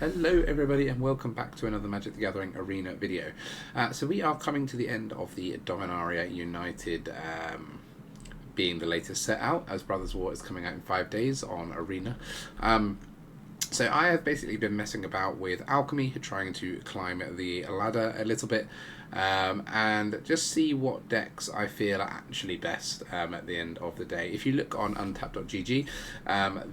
Hello everybody and welcome back to another Magic the Gathering Arena video. So we are coming to the end of the Dominaria United being the latest set out, as Brothers War is coming out in 5 days on Arena. So I have basically been messing about with Alchemy, trying to climb the ladder a little bit, and just see what decks I feel are actually best at the end of the day. If you look on untap.gg,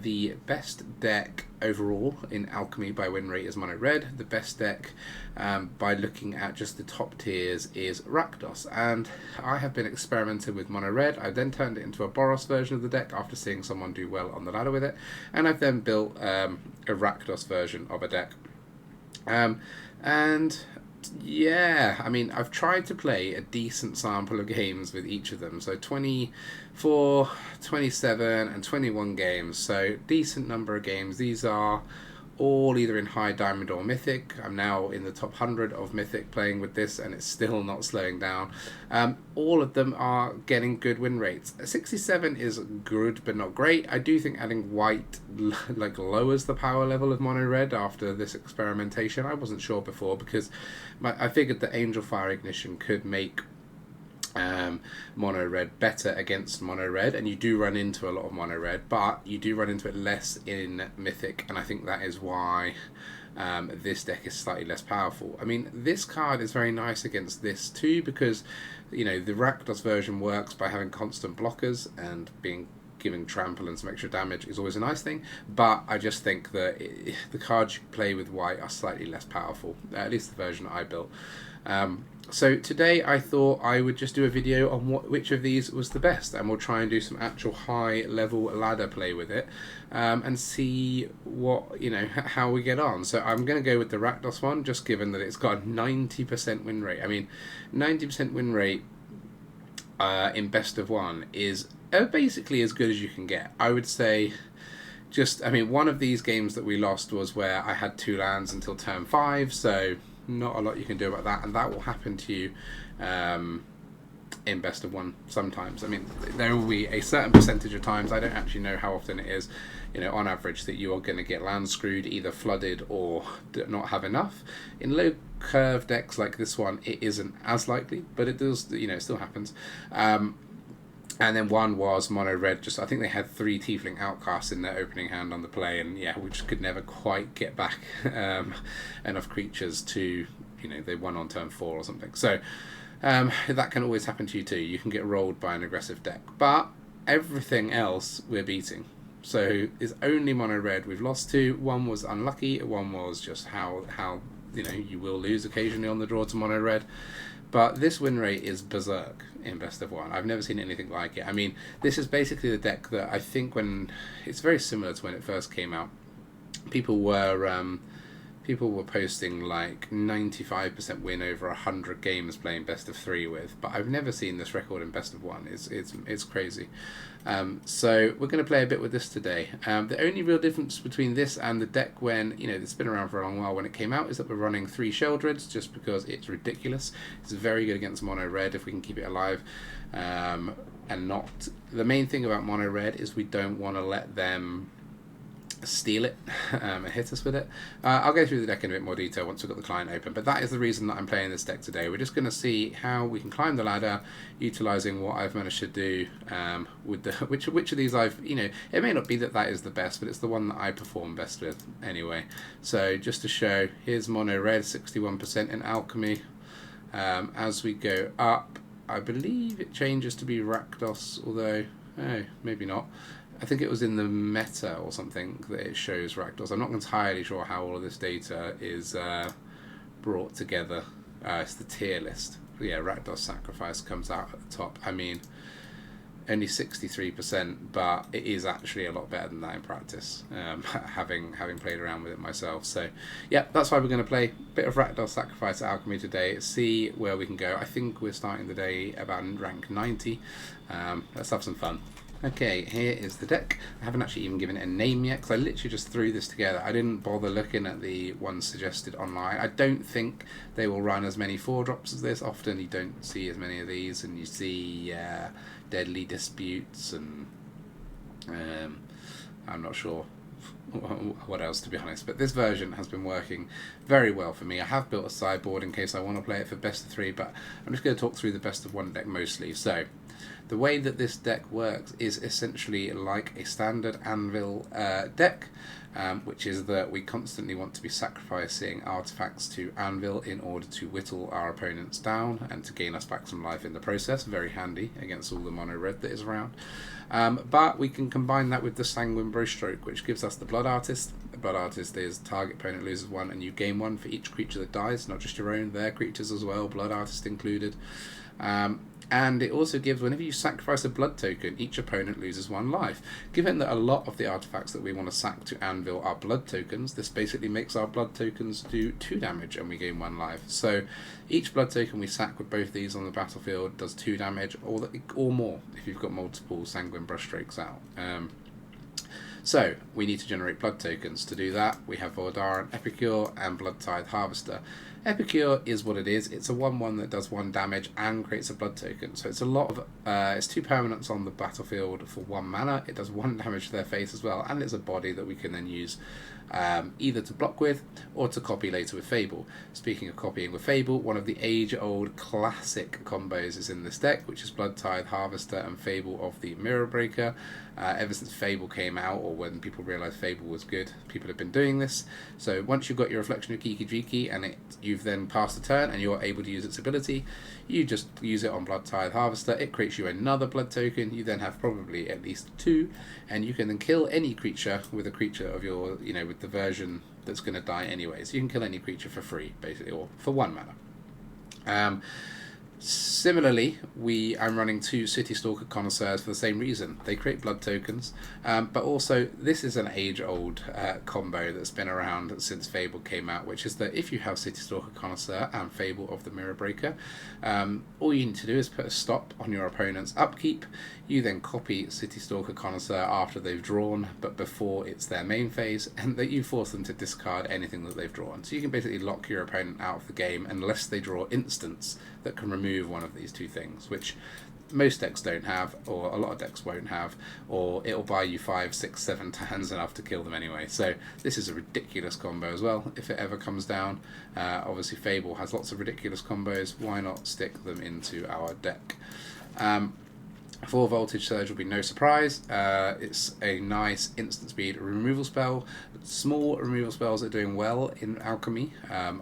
the best deck overall in Alchemy by win rate is mono red. The best deck by looking at just the top tiers is RAKDOS, and I have been experimenting with mono red. I then turned it into a Boros version of the deck after seeing someone do well on the ladder with it, and I've then built a RAKDOS version of a deck. And yeah, I mean, I've tried to play a decent sample of games with each of them. So 24, 27 and 21 games. So decent number of games. These are all either in high diamond or mythic. I'm now in the top 100 of mythic playing with this, and it's still not slowing down. All of them are getting good win rates. 67 is good but not great. I do think adding white like lowers the power level of mono red after this experimentation. I wasn't sure before because I figured that Angel Fire Ignition could make mono red better against mono red, and you do run into a lot of mono red, but you do run into it less in mythic, and I think that is why this deck is slightly less powerful. I mean, this card is very nice against this too, because you know the RAKDOS version works by having constant blockers, and giving trample and some extra damage is always a nice thing, but I just think that the cards you play with white are slightly less powerful, at least the version I built. So today I thought I would just do a video on which of these was the best, and we'll try and do some actual high level ladder play with it, and see what, you know, how we get on. So I'm going to go with the RAKDOS one, just given that it's got a 90% win rate. I mean, 90% win rate in best of one is basically as good as you can get. I would say I mean, one of these games that we lost was where I had 2 lands until turn 5, so not a lot you can do about that, and that will happen to you in best of one sometimes. I mean, there will be a certain percentage of times, I don't actually know how often it is, you know, on average, that you are going to get land screwed, either flooded or not have enough. In low curve decks like this one, it isn't as likely, but it does, you know, it still happens. And then one was mono red, I think they had 3 Tiefling Outcasts in their opening hand on the play, and yeah, we just could never quite get back enough creatures to, you know, they won on turn 4 or something. So that can always happen to you too. You can get rolled by an aggressive deck, but everything else we're beating. So it's only mono red we've lost to. One was unlucky, one was just how you know, you will lose occasionally on the draw to mono red. But this win rate is berserk in best of one. I've never seen anything like it. I mean, this is basically the deck that I think it's very similar to when it first came out. People were posting like 95% win over 100 games playing best of 3 with, but I've never seen this record in best of one. It's crazy. So we're going to play a bit with this today. The only real difference between this and the deck when, you know, it's been around for a long while when it came out, is that we're running 3 Sheoldreds, just because it's ridiculous. It's very good against mono red if we can keep it alive, and not. The main thing about mono red is we don't want to let them steal it and hit us with it. I'll go through the deck in a bit more detail once we've got the client open, but that is the reason that I'm playing this deck today. We're just going to see how we can climb the ladder utilising what I've managed to do with the which of these I've, you know, it may not be that is the best, but it's the one that I perform best with anyway. So just to show, here's mono red, 61% in Alchemy. As we go up, I believe it changes to be RAKDOS, although maybe not. I think it was in the meta or something that it shows RAKDOS. I'm not entirely sure how all of this data is brought together. It's the tier list. But yeah, RAKDOS Sacrifice comes out at the top. I mean, only 63%, but it is actually a lot better than that in practice, having played around with it myself. So yeah, that's why we're going to play a bit of RAKDOS Sacrifice at Alchemy today, see where we can go. I think we're starting the day about rank 90. Let's have some fun. Okay, here is the deck. I haven't actually even given it a name yet, because I literally just threw this together. I didn't bother looking at the ones suggested online. I don't think they will run as many 4-drops as this. Often you don't see as many of these, and you see Deadly Disputes, and I'm not sure what else, to be honest. But this version has been working very well for me. I have built a sideboard in case I want to play it for best of 3, but I'm just going to talk through the best of 1 deck mostly. So the way that this deck works is essentially like a standard Anvil deck, which is that we constantly want to be sacrificing artifacts to Anvil in order to whittle our opponents down and to gain us back some life in the process. Very handy against all the mono red that is around. But we can combine that with the Sanguine Brushstroke, which gives us the Blood Artist. The Blood Artist is target opponent loses 1 and you gain 1 for each creature that dies, not just your own, their creatures as well, Blood Artist included. And it also gives, whenever you sacrifice a blood token, each opponent loses 1 life. Given that a lot of the artifacts that we want to sack to Anvil are blood tokens, this basically makes our blood tokens do 2 damage and we gain 1 life. So each blood token we sack with both these on the battlefield does 2 damage or more if you've got multiple Sanguine Brushstrokes out. So we need to generate blood tokens. To do that, we have Voldaren Epicure and Bloodtithe Harvester. Epicure is what it is. It's a 1/1 that does 1 damage and creates a blood token. So it's a lot of it's 2 permanents on the battlefield for 1 mana. It does 1 damage to their face as well, and it's a body that we can then use either to block with or to copy later with Fable. Speaking of copying with Fable, one of the age-old classic combos is in this deck, which is Bloodtithe Harvester and Fable of the Mirror Breaker. Ever since Fable came out, or when people realised Fable was good, people have been doing this. So once you've got your Reflection of Kiki Jiki and you've then passed the turn and you're able to use its ability, you just use it on Bloodtithe Harvester. It creates you another blood token. You then have probably at least 2, and you can then kill any creature with a creature of your, with the version that's going to die anyway. So you can kill any creature for free, basically, or for 1 mana. Similarly, I'm running 2 Citystalker Connoisseurs for the same reason. They create blood tokens, but also this is an age-old combo that's been around since Fable came out, which is that if you have Citystalker Connoisseur and Fable of the Mirror Breaker, all you need to do is put a stop on your opponent's upkeep. You then copy Citystalker Connoisseur after they've drawn, but before it's their main phase, and that you force them to discard anything that they've drawn. So you can basically lock your opponent out of the game unless they draw instants that can remove one of these 2 things, which most decks don't have, or a lot of decks won't have, or it'll buy you 5, 6, 7 turns enough to kill them anyway. So this is a ridiculous combo as well, if it ever comes down. Obviously Fable has lots of ridiculous combos, why not stick them into our deck? 4 Voltage Surge will be no surprise. It's a nice instant speed removal spell. Small removal spells are doing well in Alchemy,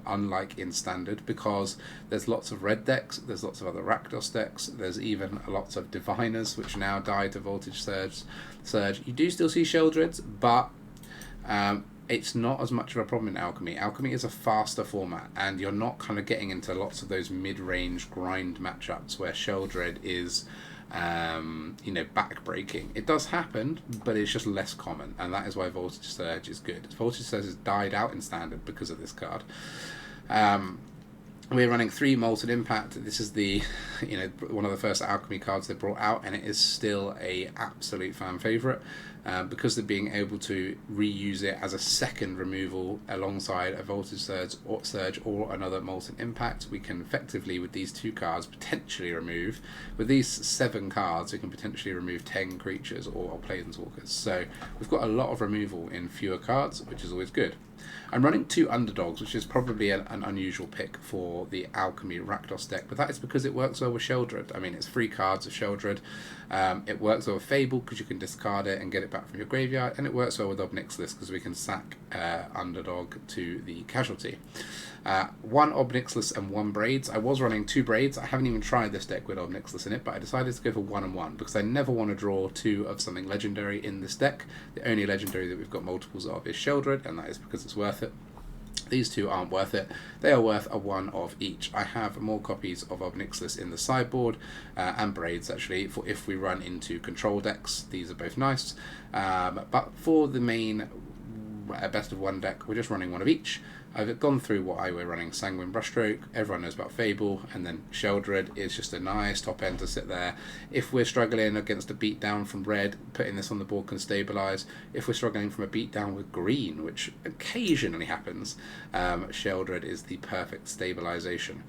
unlike in Standard, because there's lots of red decks, there's lots of other RAKDOS decks, there's even lots of Diviners, which now die to Voltage Surge. You do still see Sheoldreds, but it's not as much of a problem in Alchemy. Alchemy is a faster format, and you're not kind of getting into lots of those mid-range grind matchups where Sheoldred is back-breaking. It does happen, but it's just less common, and that is why Voltage Surge is good. Voltage Surge has died out in Standard because of this card. We're running 3 Molten Impact. This is the, one of the first Alchemy cards they brought out, and it is still a absolute fan favourite. Because they're being able to reuse it as a second removal alongside a Voltage Surge or another Molten Impact, we can effectively, with these 2 cards, potentially remove, with these 7 cards, we can potentially remove 10 creatures or Planeswalkers. So we've got a lot of removal in fewer cards, which is always good. I'm running 2 Underdogs, which is probably an unusual pick for the Alchemy RAKDOS deck, but that is because it works well with Sheoldred. I mean, it's 3 cards of Sheoldred. It works well with Fable because you can discard it and get it back from your graveyard, and it works well with Ob Nixilis because we can sack Underdog to the casualty. 1 Ob Nixilis and 1 Braids. I was running 2 Braids. I haven't even tried this deck with Ob Nixilis in it, but I decided to go for 1 and 1 because I never want to draw 2 of something legendary in this deck. The only legendary that we've got multiples of is Sheoldred, and that is because it's worth it. These 2 aren't worth it. They are worth a 1 of each. I have more copies of Ob Nixilis in the sideboard, and Braids actually, for if we run into control decks. These are both nice. But for the main best of 1 deck, we're just running 1 of each. I've gone through what I were running. Sanguine Brushstroke, everyone knows about Fable, and then Sheoldred is just a nice top end to sit there. If we're struggling against a beatdown from red, putting this on the board can stabilise. If we're struggling from a beatdown with green, which occasionally happens, Sheoldred is the perfect stabilisation.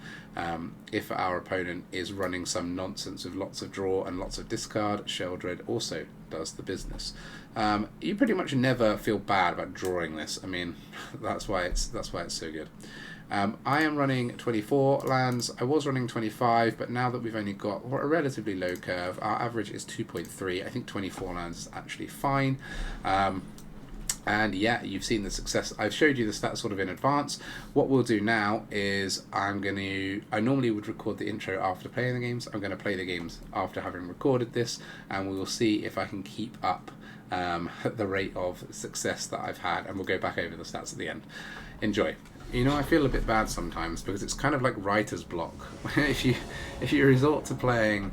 If our opponent is running some nonsense with lots of draw and lots of discard, Sheoldred also does the business. You pretty much never feel bad about drawing this. I mean, that's why it's so good. I am running 24 lands. I was running 25, but now that we've only got a relatively low curve, our average is 2.3. I think 24 lands is actually fine. And yeah, you've seen the success. I've showed you the stats sort of in advance. What we'll do now is I normally would record the intro after playing the games. I'm going to play the games after having recorded this, and we will see if I can keep up the rate of success that I've had, and we'll go back over the stats at the end. Enjoy. You know, I feel a bit bad sometimes because it's kind of like writer's block. if you resort to playing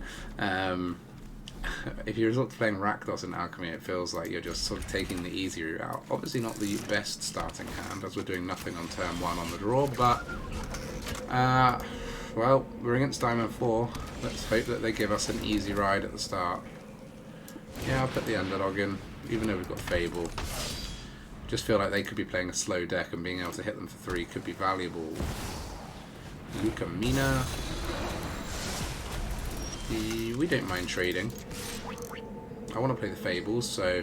RAKDOS in Alchemy, it feels like you're just sort of taking the easy route out. Obviously not the best starting hand, as we're doing nothing on turn 1 on the draw, but well, we're against Diamond 4. Let's hope that they give us an easy ride at the start. Yeah, I'll put the Underdog in, even though we've got Fable. Just feel like they could be playing a slow deck, and being able to hit them for 3 could be valuable. Luca Mina. We don't mind trading. I want to play the Fables, so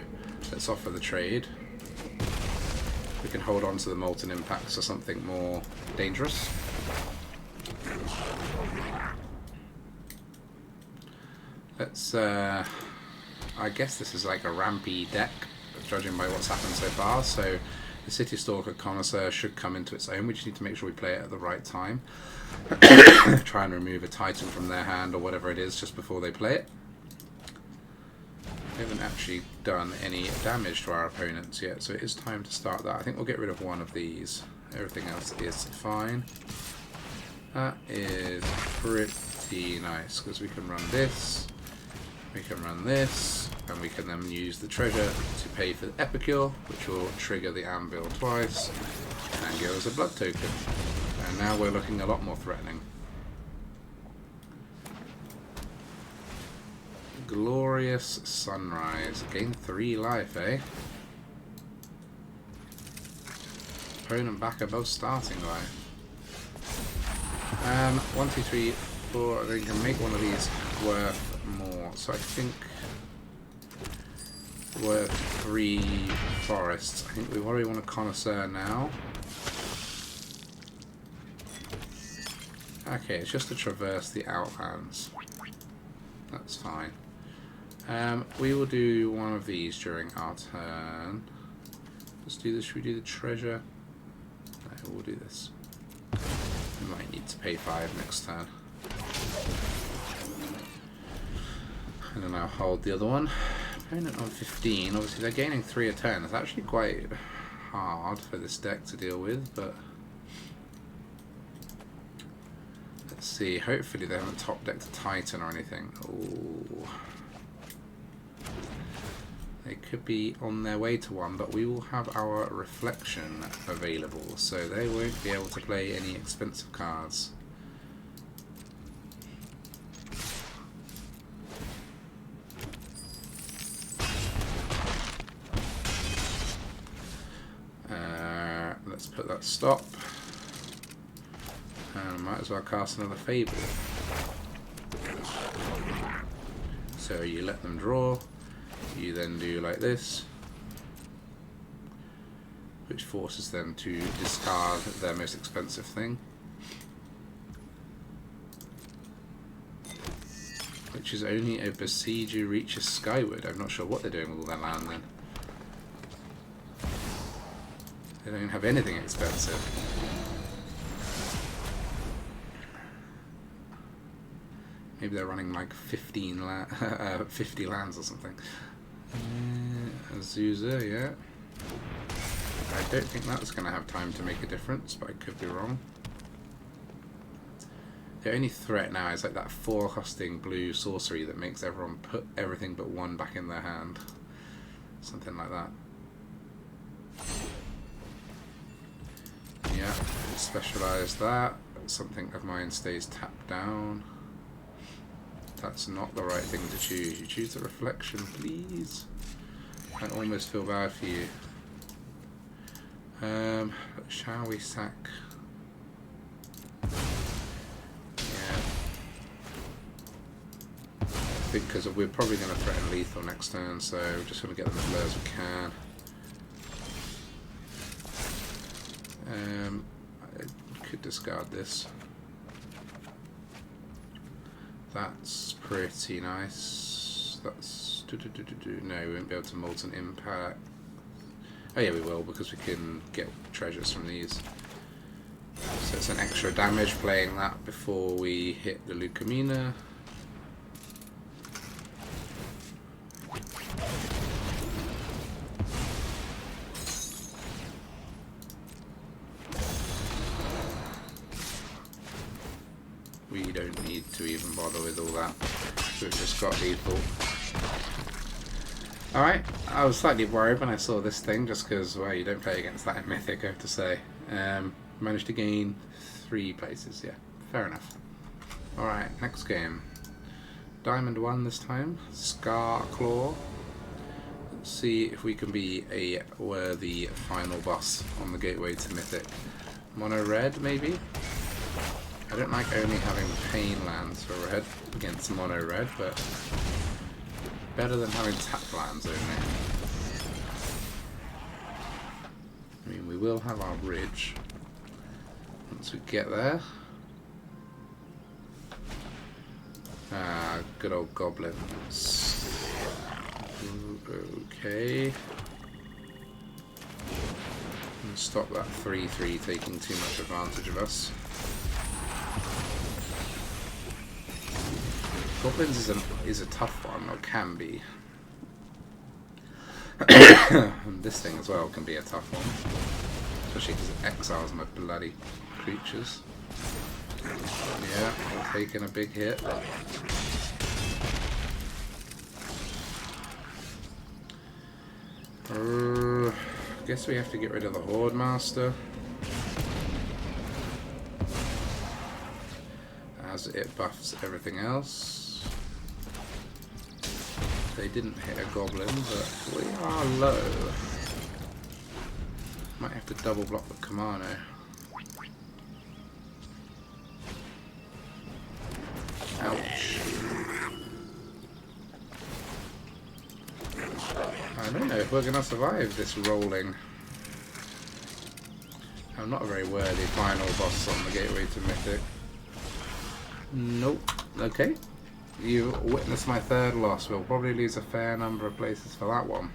let's offer the trade. We can hold on to the Molten Impacts or something more dangerous. Let's, I guess this is like a rampy deck, judging by what's happened so far, so the Citystalker Connoisseur should come into its own. We just need to make sure we play it at the right time. Try and remove a Titan from their hand or whatever it is just before they play it. We haven't actually done any damage to our opponents yet, so it is time to start that. I think we'll get rid of one of these. Everything else is fine. That is pretty nice, because we can run this, we can run this, and we can then use the treasure to pay for the Epicure, which will trigger the Anvil twice, and give us a blood token. And now we're looking a lot more threatening. Glorious Sunrise. Gain 3 life, eh? Opponent back above starting life. 1, 2, 3, 4. I think you can make one of these worth more. So I think worth 3 forests. I think we already want a Connoisseur now. Okay, it's just to traverse the outlands. That's fine. We will do one of these during our turn. Let's do this. Should we do the treasure? No, we'll do this. We might need to pay 5 next turn. And then I'll hold the other one. Opponent on 15. Obviously, they're gaining 3 a turn. It's actually quite hard for this deck to deal with, but let's see. Hopefully, they haven't top decked a Titan or anything. Ooh. They could be on their way to one, but we will have our Reflection available, so they won't be able to play any expensive cards. Let's put that stop. And might as well cast another Fable. So you let them draw. You then do like this, which forces them to discard their most expensive thing, which is only a Besiege who reaches Skyward. I'm not sure what they're doing with all their land then. They don't have anything expensive. Maybe they're running like 50 lands or something. Azusa, yeah. I don't think that's going to have time to make a difference, but I could be wrong. The only threat now is like that 4-costing blue sorcery that makes everyone put everything but 1 back in their hand. Something like that. Yeah, specialise that. Something of mine stays tapped down. That's not the right thing to choose. You choose the Reflection, please. I almost feel bad for you. Shall we sack? Yeah. think, because we're probably going to threaten lethal next turn, so we're just going to get them as low as we can. I could discard this. That's pretty nice. That's no, we won't be able to Molten Impact. Oh yeah, we will, because we can get treasures from these. So it's an extra damage playing that before we hit the Lucamina. We don't need to even bother with all that. We've just got lethal. Alright, I was slightly worried when I saw this thing, just because, well, you don't play against that in Mythic, I have to say. Managed to gain 3 places, yeah, fair enough. Alright, next game. Diamond 1 this time, Scar Claw. Let's see if we can be a worthy final boss on the gateway to Mythic. Mono red, maybe? I don't like only having pain lands for red against mono red, but better than having tap lands only. I mean, we will have our ridge once we get there. Ah, good old goblins. Okay. And stop that 3/3 taking too much advantage of us. Goblins is a tough one, or can be. And this thing as well can be a tough one, especially because it exiles my bloody creatures. Yeah, taking a big hit. Guess we have to get rid of the Horde Master, as it buffs everything else. They didn't hit a goblin, but we are low. Might have to double block the Kamano. Ouch. I don't know if we're going to survive this rolling. I'm not a very worthy final boss on the gateway to Mythic. Nope. Okay. You witnessed my 3rd loss. We'll probably lose a fair number of places for that one.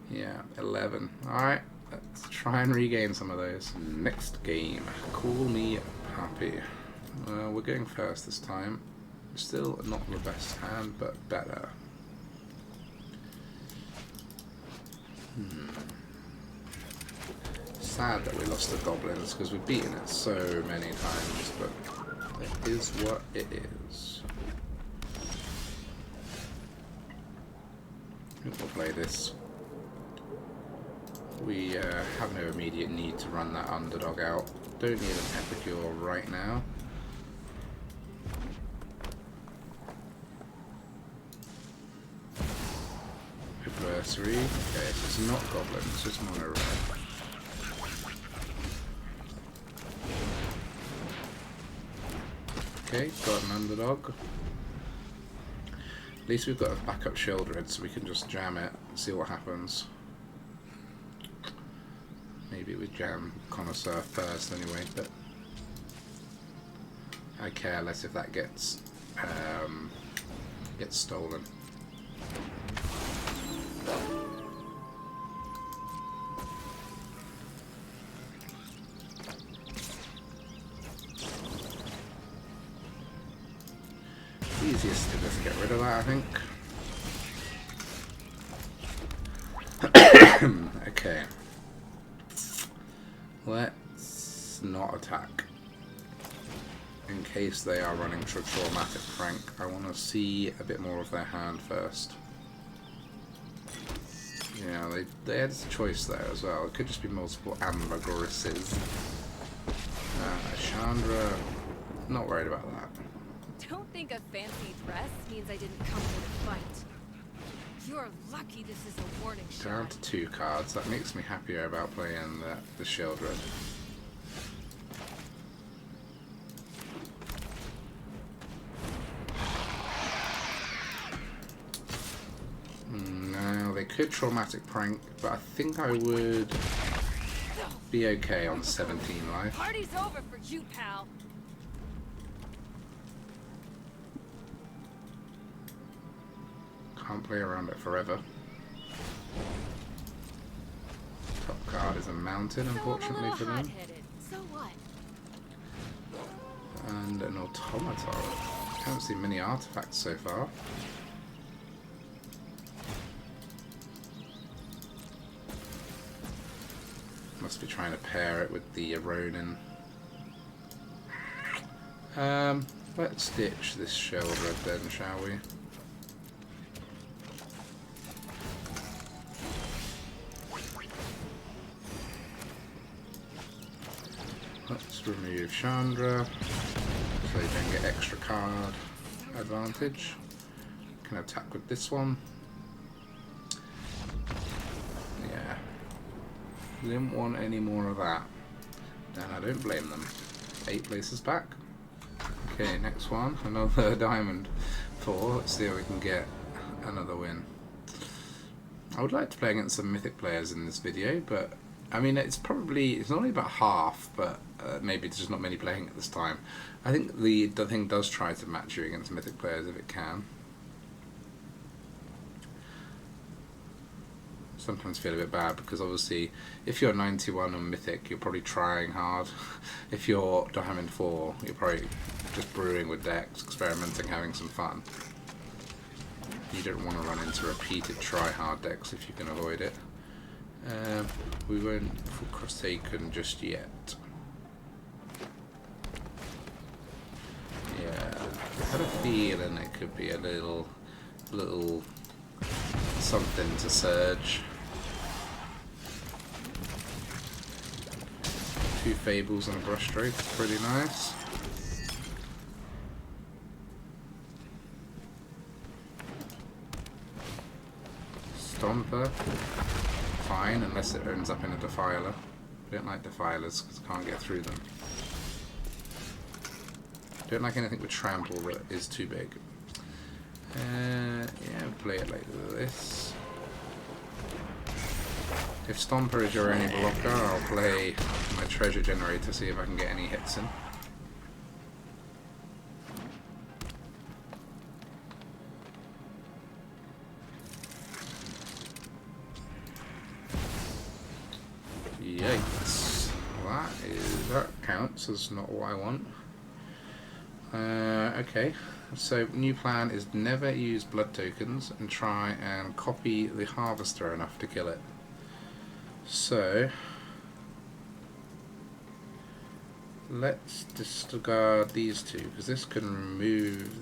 Yeah, 11. Alright, let's try and regain some of those. Next game. Call me happy. We're going first this time. Still not the best hand, but better. Sad that we lost the goblins, because we've beaten it so many times, but it is what it is. We'll play this. We have no immediate need to run that underdog out. Don't need an Epicure right now. Adversary. Okay, so it's not goblins, it's just mono red. Okay, got an underdog. At least we've got a backup Sheoldred, so we can just jam it and see what happens. Maybe we jam Connoisseur first anyway, but I care less if that gets stolen. Easiest to just get rid of that, I think. Okay. Let's not attack. In case they are running Traumatic Prank, I want to see a bit more of their hand first. Yeah, they had a choice there as well. It could just be multiple Ambergorises. Chandra, not worried about that. Don't think a fancy dress means I didn't come here to fight. You're lucky this is a warning shot. Down to 2 cards. That makes me happier about playing the Sheoldred. could Traumatic Prank, but I think I would be okay on 17 life. Party's over for you, pal. Can't play around it forever. Top card is a mountain, unfortunately for them. So what? And an automaton. Haven't seen many artifacts so far. Must be trying to pair it with the Ronin. Let's ditch this Sheoldred then, shall we? Let's remove Chandra, so you don't get extra card advantage. Can attack with this one. Yeah. Didn't want any more of that. And I don't blame them. 8 places back. Okay, next one. Another diamond 4. Let's see if we can get another win. I would like to play against some mythic players in this video, but I mean, it's only about half, but maybe there's just not many playing at this time. I think the thing does try to match you against mythic players if it can. Sometimes feel a bit bad because obviously if you're 91 on mythic, you're probably trying hard. If you're diamond 4, you're probably just brewing with decks, experimenting, having some fun. You don't want to run into repeated try-hard decks if you can avoid it. We won't for Forsaken just yet. Yeah, I had a feeling it could be a little something to Surge. 2 Fables and a Brushstroke, pretty nice. Stomper, fine, unless it ends up in a Defiler. I don't like Defilers because I can't get through them. Don't like anything with Trample that is too big. Yeah, play it like this. If Stomper is your only blocker, I'll play my Treasure Generator to see if I can get any hits in. Yikes. That counts as not what I want. Okay, so new plan is never use blood tokens and try and copy the Harvester enough to kill it. So let's disregard these 2 because this can remove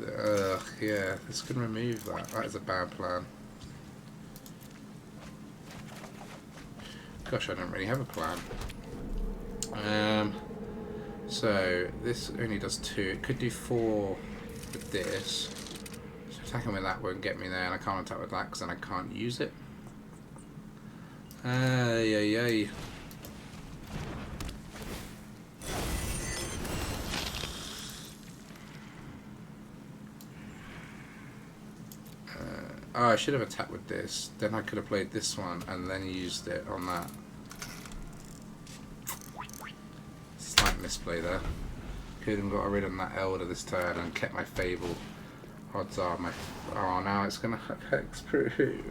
this can remove that. That is a bad plan. Gosh, I don't really have a plan. So this only does 2. It could do 4 with this. So attacking with that won't get me there, and I can't attack with that because then I can't use it. Yay. Oh, I should have attacked with this. Then I could have played this one and then used it on that. Slight misplay there. Could have got rid of that Elder this turn and kept my Fable. Odds are my... Oh, now it's going to have Hexproof.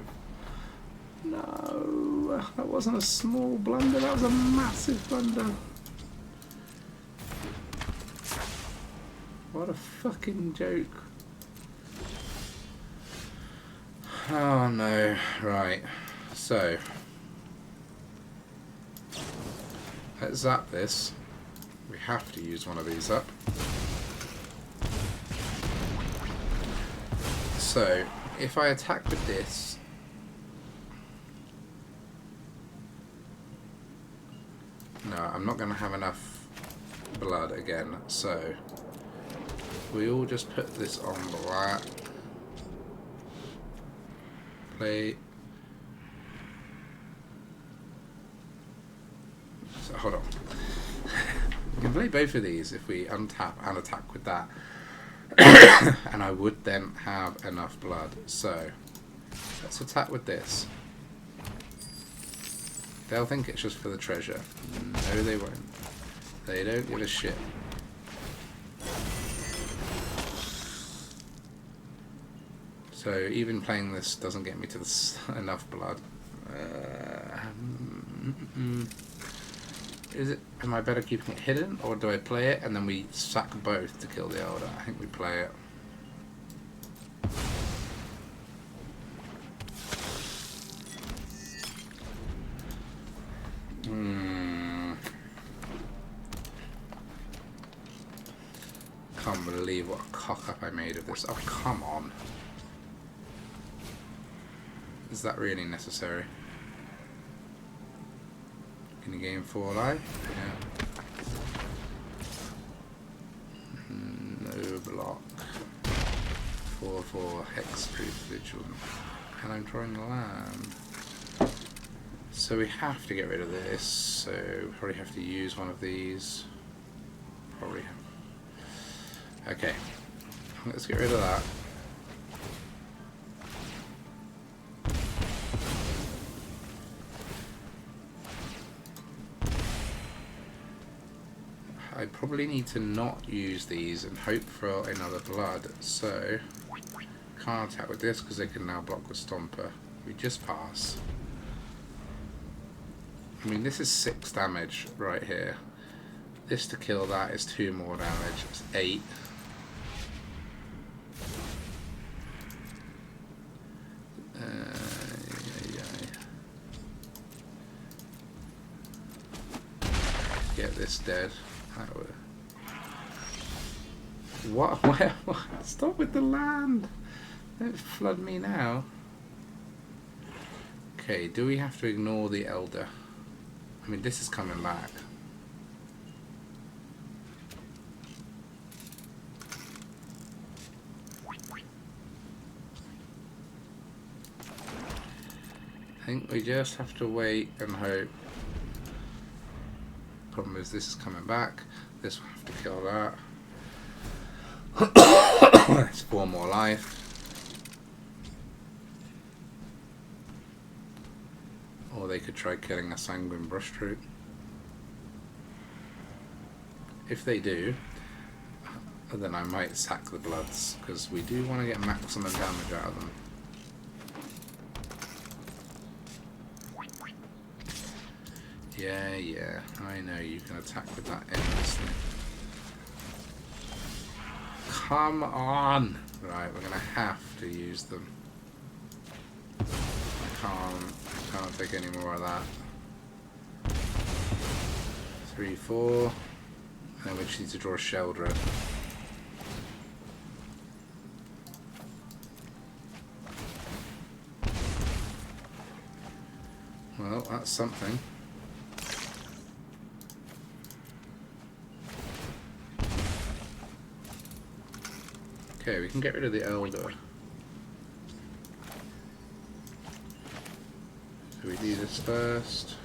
No, that wasn't a small blunder, that was a massive blunder. What a fucking joke. Oh no, right, so let's zap this. We have to use one of these up. So if I attack with this, no, I'm not going to have enough blood again, so we all just put this on black. Play. So hold on. We can play both of these if we untap and attack with that. And I would then have enough blood. So let's attack with this. They'll think it's just for the treasure. No, they won't. They don't give a shit. So even playing this doesn't get me to enough blood. Is it? Am I better keeping it hidden, or do I play it and then we sack both to kill the Elder? I think we play it. Can't believe what a cock up I made of this. Oh, come on. Is that really necessary? Can you gain 4 life? Yeah. No block. 4/4 Hexproof Vigilant. And I'm drawing the land. So we have to get rid of this. So we probably have to use one of these. Probably. Okay. Let's get rid of that. I probably need to not use these and hope for another blood, so can't attack with this because they can now block with Stomper. We just pass. I mean, this is 6 damage right here. This to kill that is 2 more damage. It's 8. Get this dead. What? Where? Stop with the land! Don't flood me now. Okay, do we have to ignore the Elder? I mean, this is coming back. I think we just have to wait and hope. Problem is, this is coming back. This will have to kill that. It's 4 more life. Or they could try killing a Sanguine Brushstroke. If they do, then I might sack the Bloods, because we do want to get maximum damage out of them. Yeah, I know you can attack with that endlessly. Come on! Right, we're gonna have to use them. I can't take any more of that. 3, 4. And then we just need to draw a Sheoldred. Well, that's something. Okay, we can get rid of the Elder. So we do this first.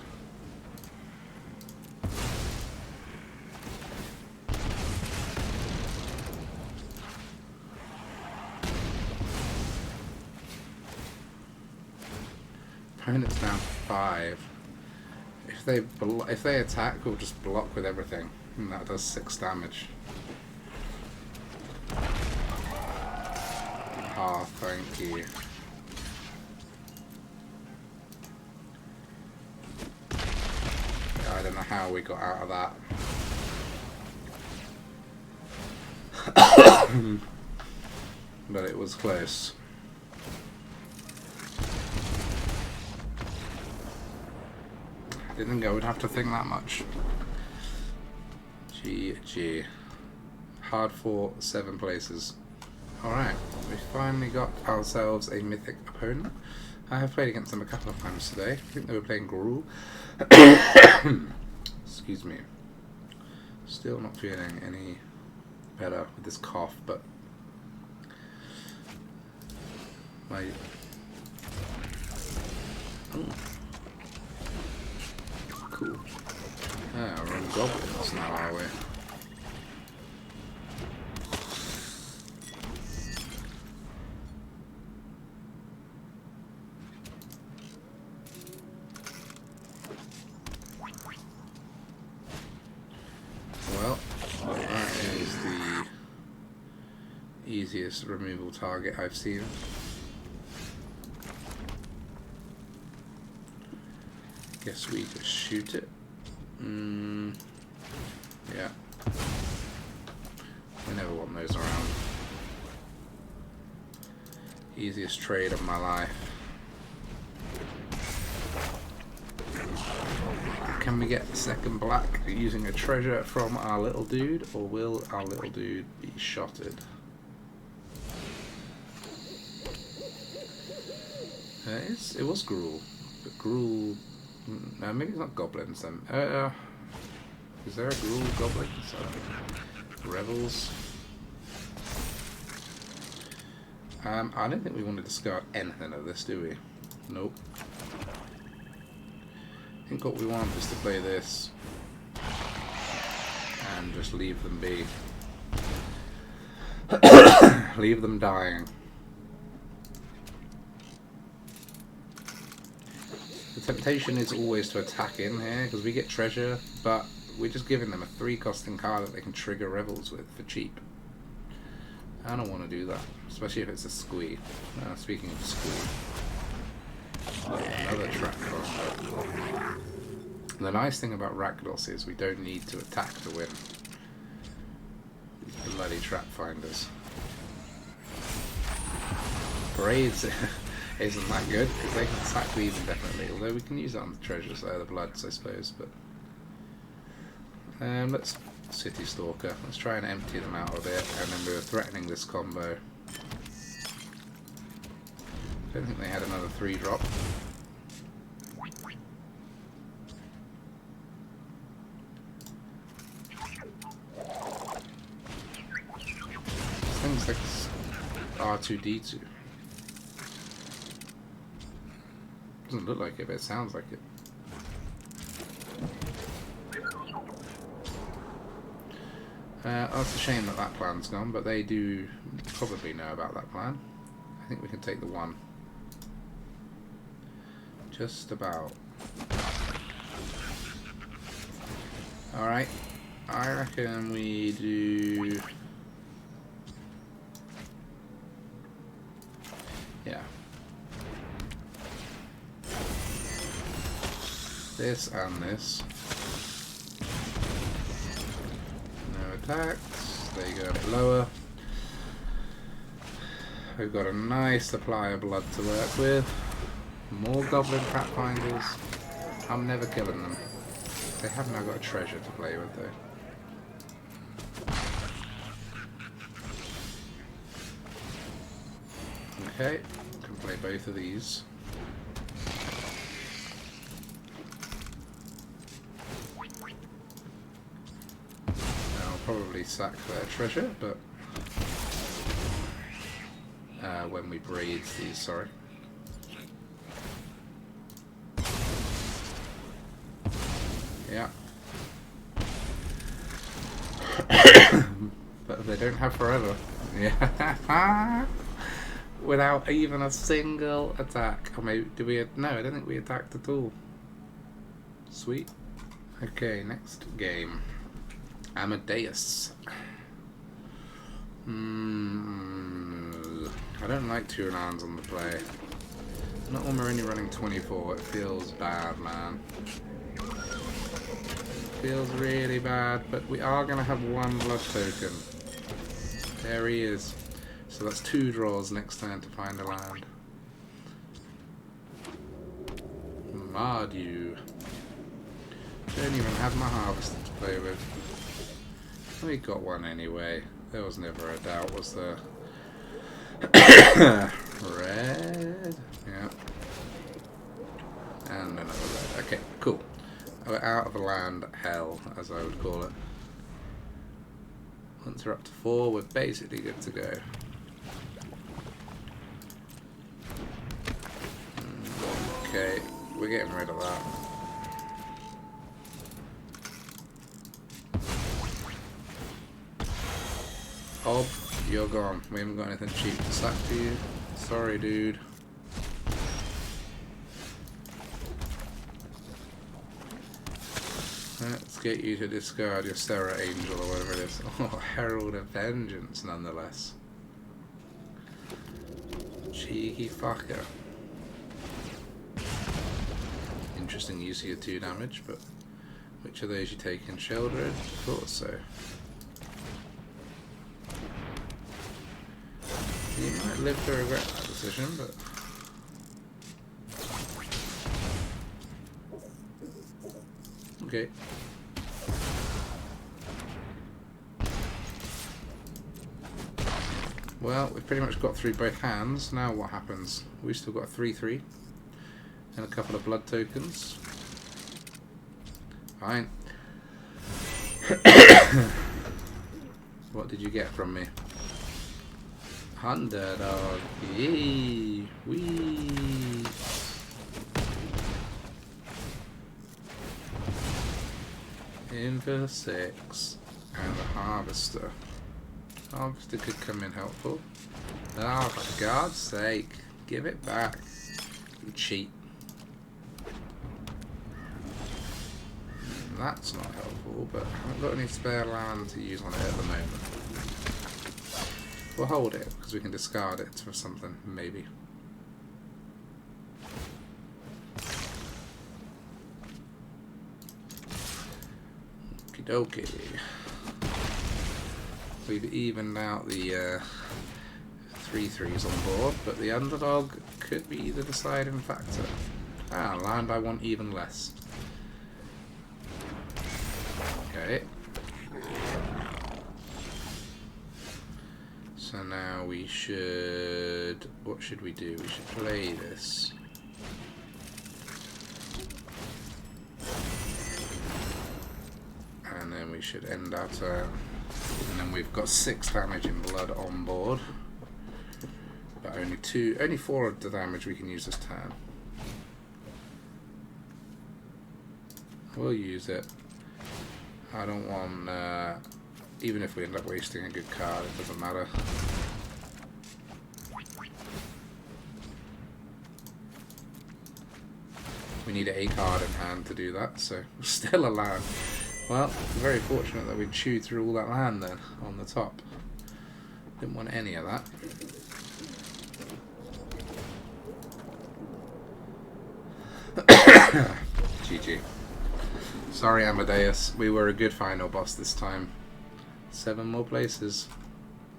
Opponent's down 5. If they attack, we'll just block with everything, and that does 6 damage. Ah, thank you. I don't know how we got out of that. But it was close. I didn't think I would have to think that much. GG. Hard fought 7 places. Alright, we finally got ourselves a mythic opponent. I have played against them a couple of times today. I think they were playing Gruul. Excuse me. Still not feeling any better with this cough, but my... Oh. Cool. Ah, we're on goblins now, are we? easiest removal target I've seen. Guess we just shoot it. Yeah. We never want those around. Easiest trade of my life. Can we get the second black using a treasure from our little dude, or will our little dude be shotted? It was Gruul, but Gruul. No, maybe it's not goblins then. Is there a Gruul goblin? Rebels. I don't think we want to discard anything of this, do we? Nope. I think what we want is to play this and just leave them be. Leave them dying. The temptation is always to attack in here because we get treasure, but we're just giving them a 3-costing card that they can trigger Rebels with for cheap. I don't want to do that, especially if it's a squee. Speaking of squee, another trap card. The nice thing about RAKDOS is we don't need to attack to win. These bloody trap finders. Braids isn't that good because they can attack these indefinitely, although we can use it on the treasures, the bloods I suppose, but let's Citystalker. Let's try and empty them out a bit, and then we were threatening this combo. Don't think they had another 3-drop. Things like R2D2. Doesn't look like it, but it sounds like it. Oh, it's a shame that that plan's gone, but they do probably know about that plan. I think we can take the 1. Just about. Alright, I reckon we do... Yeah. This and this. Attacks, they go a bit lower. We've got a nice supply of blood to work with. More goblin trap finders. I'm never killing them. They have now got a treasure to play with though. Okay, can play both of these. Probably sack their treasure, but when we braids these, sorry. Yeah. But they don't have forever. Yeah. Without even a single attack. Or maybe, did we? No, I don't think we attacked at all. Sweet. Okay, next game. Amadeus. I don't like 2 lands on the play. Not when we're only running 24. It feels bad, man. Feels really bad, but we are going to have 1 blood token. There he is. So that's 2 draws next turn to find a land. Mardu. Don't even have my harvester to play with. We got 1 anyway. There was never a doubt, was there? Red. Yeah. And another red. Okay, cool. We're out of land hell, as I would call it. Once we're up to 4, we're basically good to go. Okay, we're getting rid of that. Ob, you're gone. We haven't got anything cheap to sack to you. Sorry, dude. Let's get you to discard your Serra Angel or whatever it is. Oh, Herald of Vengeance, nonetheless. Cheeky fucker. Interesting use of your 2 damage, but which of those you taking? Sheoldred? Thought so. You might live to regret that decision, but... Okay. Well, we've pretty much got through both hands. Now what happens? We've still got a 3-3 and a couple of blood tokens. Fine. What did you get from me? Underdog. Yee. Wee. In for 6. And a Harvester. Harvester could come in helpful. Oh, for God's sake. Give it back. You cheat. That's not helpful, but I haven't got any spare land to use on it at the moment. We'll hold it, because we can discard it for something, maybe. Okie dokie. We've evened out the 3/3s on board, but the underdog could be the deciding factor. Ah, land I want even less. Okay. So now we should... What should we do? We should play this. And then we should end our turn. And then we've got 6 damage in blood on board. But only 4 of the damage we can use this turn. We'll use it. I don't want, even if we end up wasting a good card, it doesn't matter. We need a card in hand to do that, so still a land. Well, very fortunate that we chewed through all that land then, on the top. Didn't want any of that. GG. Sorry, Amadeus. We were a good final boss this time. 7 more places.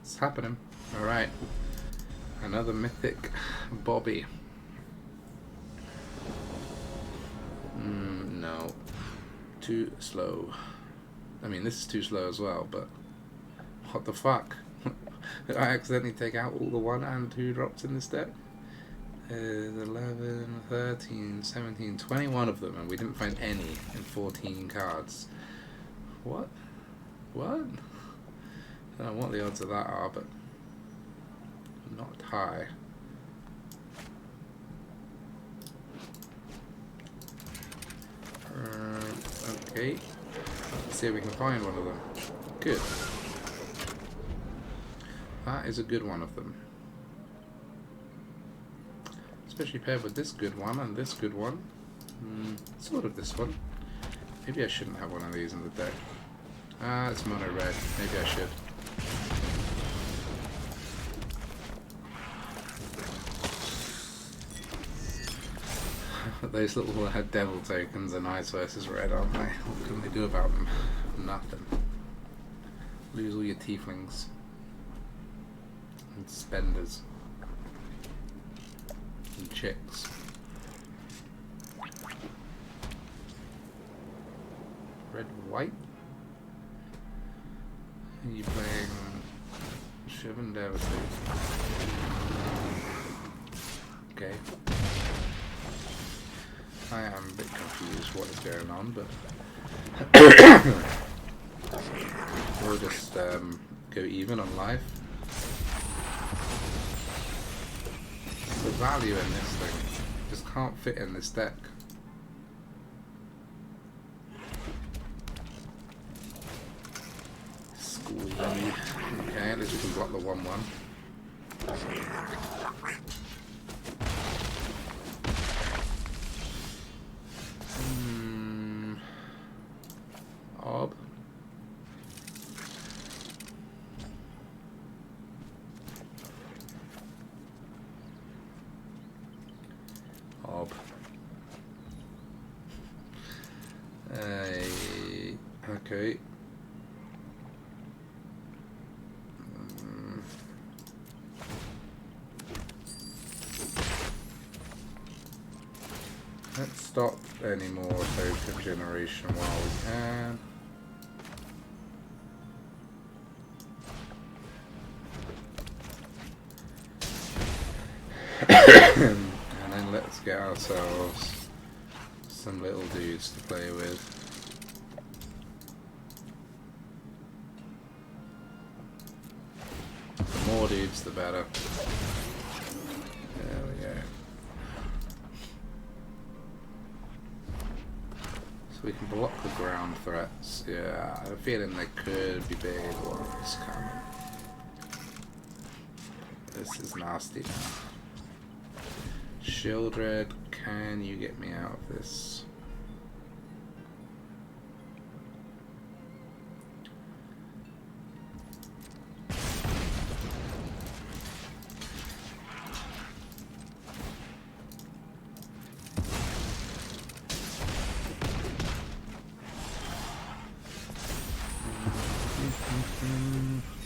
It's happening. Alright. Another mythic Bobby. No. Too slow. I mean, this is too slow as well, but... What the fuck? Did I accidentally take out all the 1 and 2 drops in this deck? 11, 13, 17, 21 of them, and we didn't find any in 14 cards. What? What? I don't know what the odds of that are, but not high. Okay. Let's see if we can find one of them. Good. That is a good one of them. Especially paired with this good one and this good one. Sort of this one. Maybe I shouldn't have one of these in the deck. Ah, it's mono red. Maybe I should. Those little devil tokens are nice versus red, aren't they? What can they do about them? Nothing. Lose all your tieflings. And spenders. And chicks. Red, white? Are you playing Shivan Devastate? Okay. I am a bit confused what is going on, but we'll just go even on life. The value in this thing just can't fit in this deck. Squeeze. Okay, at least we can block the 1/1. Ob. Okay. Let's stop any more token generation while we can. And then let's get ourselves some little dudes to play with. The more dudes, the better. There we go. So we can block the ground threats. Yeah, I have a feeling there could be big ones coming. This is nasty now. Sheoldred, can you get me out of this?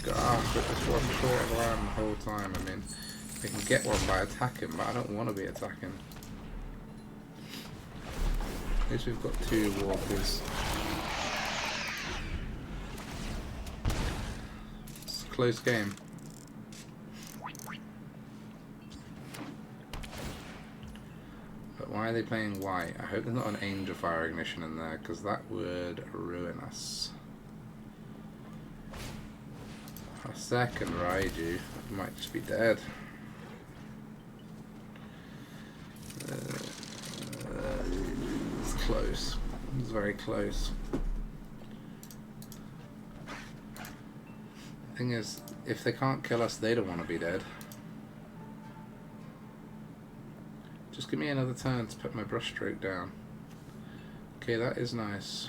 Gosh, it just wasn't short of land the whole time. I mean, we can get one by attacking, but I don't want to be attacking. At least we've got 2 walkers. It's a close game. But why are they playing white? I hope there's not an Angel Fire Ignition in there, because that would ruin us. A second Raiju, we might just be dead. It's close. It's very close. The thing is, if they can't kill us, they don't want to be dead. Just give me another turn to put my Brushstroke down. Okay, that is nice.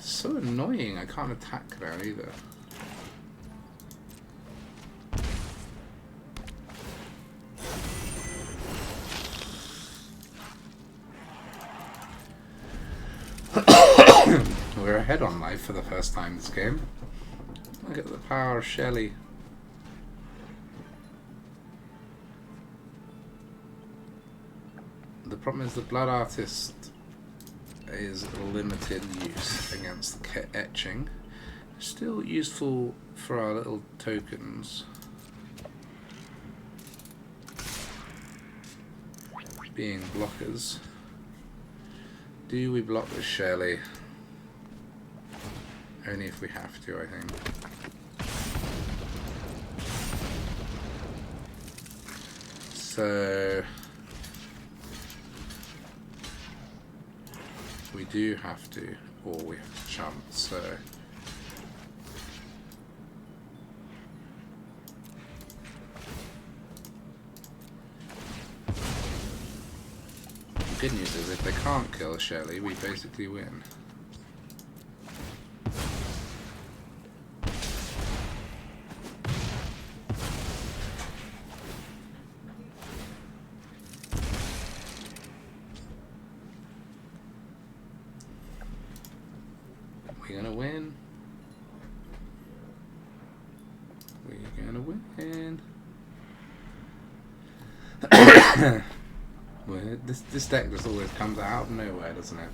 So annoying, I can't attack now either. We're ahead on life for the first time this game. Look at the power of Shelly. The problem is the Blood Artist is limited use against the etching. Still useful for our little tokens. Being blockers. Do we block with Shelly? Only if we have to, I think. So we do have to, or we have to jump, so the good news is if they can't kill Shelly, we basically win. We're gonna win. We're gonna win. Well, this deck just always comes out of nowhere, doesn't it?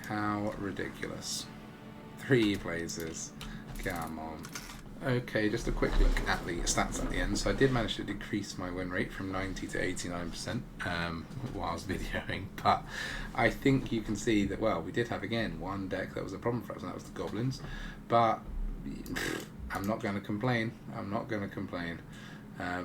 How ridiculous. 3 places. Come on. Okay, just a quick look at the stats at the end. So I did manage to decrease my win rate from 90 to 89% whilst videoing, but I think you can see that, well, we did have, again, one deck that was a problem for us, and that was the Goblins, but I'm not going to complain. I'm not going to complain.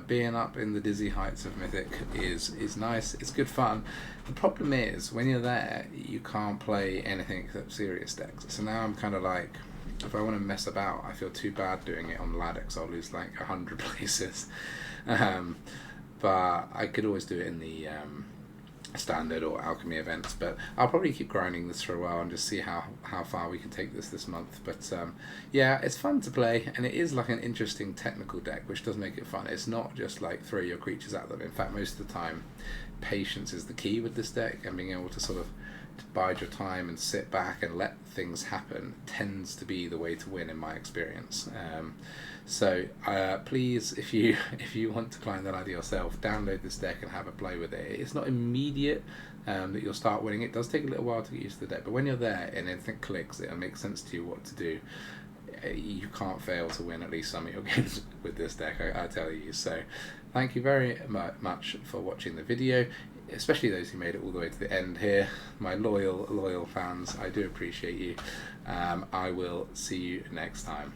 Being up in the dizzy heights of Mythic is nice. It's good fun. The problem is, when you're there, you can't play anything except serious decks. So now I'm kind of like, if I want to mess about, I feel too bad doing it on the ladder because I'll lose like 100 places. But I could always do it in the standard or alchemy events, but I'll probably keep grinding this for a while and just see how far we can take this month. But yeah, it's fun to play, and it is like an interesting technical deck, which does make it fun. It's not just like throw your creatures at them. In fact, most of the time patience is the key with this deck, and being able to sort of bide your time and sit back and let things happen tends to be the way to win in my experience. So please, if you want to climb that ladder yourself, download this deck and have a play with it. It's not immediate that you'll start winning. It does take a little while to get used to the deck, but when you're there and everything clicks, it'll make sense to you what to do. You can't fail to win at least some of your games with this deck, I tell you. So thank you very much for watching the video, especially those who made it all the way to the end here. My loyal fans, I do appreciate you. I will see you next time.